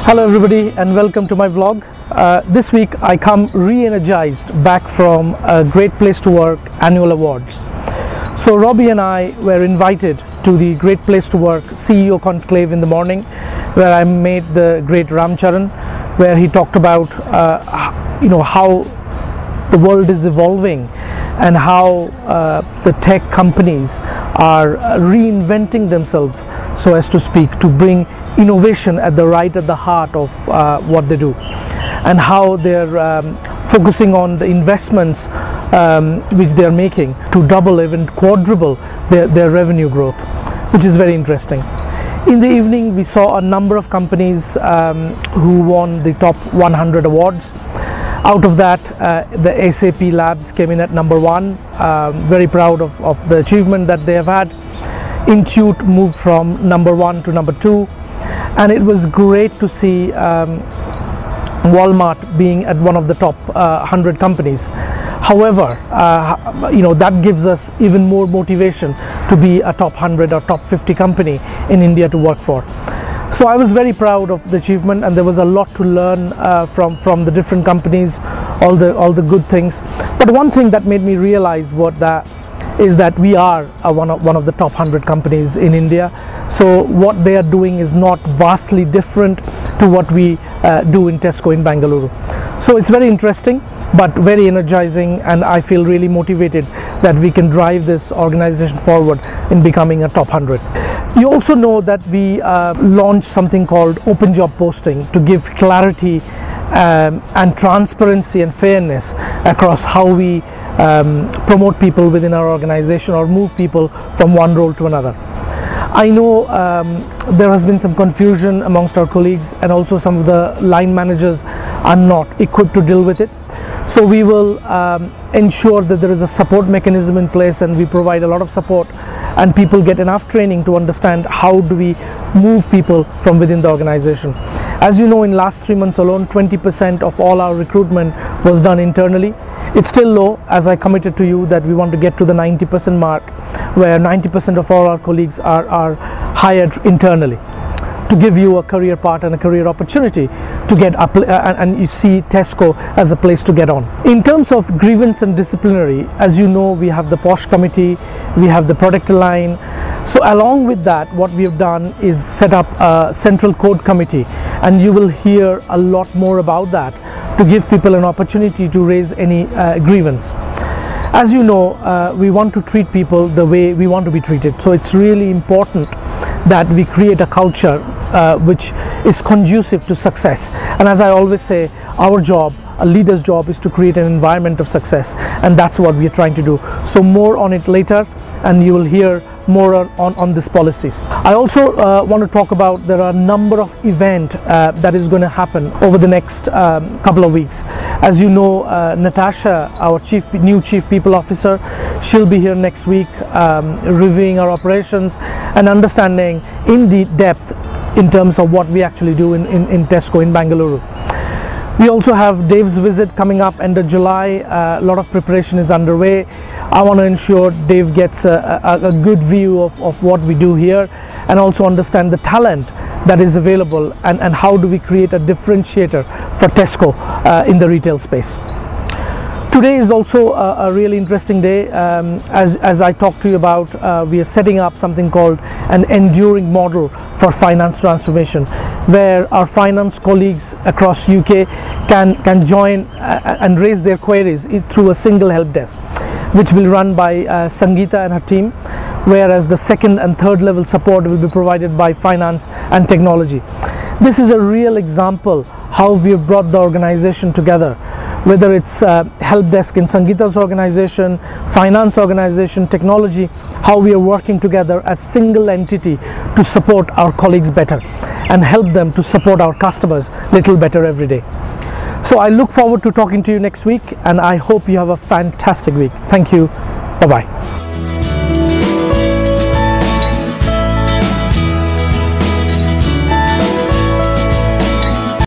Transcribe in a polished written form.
Hello everybody and welcome to my vlog. This week I come re-energized back from a Great Place to Work annual awards. So Robbie and I were invited to the Great Place to Work CEO conclave in the morning, where I met the great Ramcharan, where he talked about how the world is evolving and how the tech companies are reinventing themselves, so as to speak, to bring innovation at the heart of what they do, and how they're focusing on the investments which they are making to double, even quadruple their revenue growth, which is very interesting. In the evening we saw a number of companies who won the top 100 awards. Out of that, the SAP Labs came in at number 1. Very proud of the achievement that they have had. Intuit moved from number 1 to number 2, and it was great to see Walmart being at one of the top 100 companies. However, that gives us even more motivation to be a top 100 or top 50 company in India to work for. So I was very proud of the achievement, and there was a lot to learn from the different companies, all the good things. But one thing that made me realize is that we are one of the top 100 companies in India. So what they are doing is not vastly different to what we do in Tesco in Bengaluru. So it's very interesting but very energizing, and I feel really motivated that we can drive this organization forward in becoming a top 100. You also know that we launched something called open job posting to give clarity and transparency and fairness across how we promote people within our organization or move people from one role to another. I know there has been some confusion amongst our colleagues, and also some of the line managers are not equipped to deal with it. So we will ensure that there is a support mechanism in place, and we provide a lot of support, and people get enough training to understand how do we move people from within the organization. As you know, in last 3 months alone, 20% of all our recruitment was done internally. It's still low, as I committed to you that we want to get to the 90% mark, where 90% of all our colleagues are hired internally, to give you a career path and a career opportunity to get up, and you see Tesco as a place to get on. In terms of grievance and disciplinary, as you know, we have the POSH committee, we have the product line. So along with that, what we have done is set up a central code committee, and you will hear a lot more about that, to give people an opportunity to raise any grievance. As you know, we want to treat people the way we want to be treated. So it's really important that we create a culture which is conducive to success. And as I always say, our job, a leader's job, is to create an environment of success, and that's what we are trying to do. So more on it later, and you will hear more on these policies. I also want to talk about, there are a number of events that is going to happen over the next couple of weeks. As you know, Natasha, our new Chief People Officer, she'll be here next week reviewing our operations and understanding in depth in terms of what we actually do in Tesco in Bengaluru. We also have Dave's visit coming up end of July. A lot of preparation is underway. I want to ensure Dave gets a good view of what we do here, and also understand the talent that is available, and how do we create a differentiator for Tesco in the retail space. Today is also a really interesting day. As I talked to you about, we are setting up something called an enduring model for finance transformation, where our finance colleagues across UK can join and raise their queries through a single help desk, which will run by Sangeeta and her team, whereas the second and third level support will be provided by finance and technology. This is a real example how we have brought the organization together, whether it's help desk in Sangeeta's organization, finance organization, technology, how we are working together as single entity to support our colleagues better and help them to support our customers little better every day. So I look forward to talking to you next week, and I hope you have a fantastic week. Thank you. Bye-bye.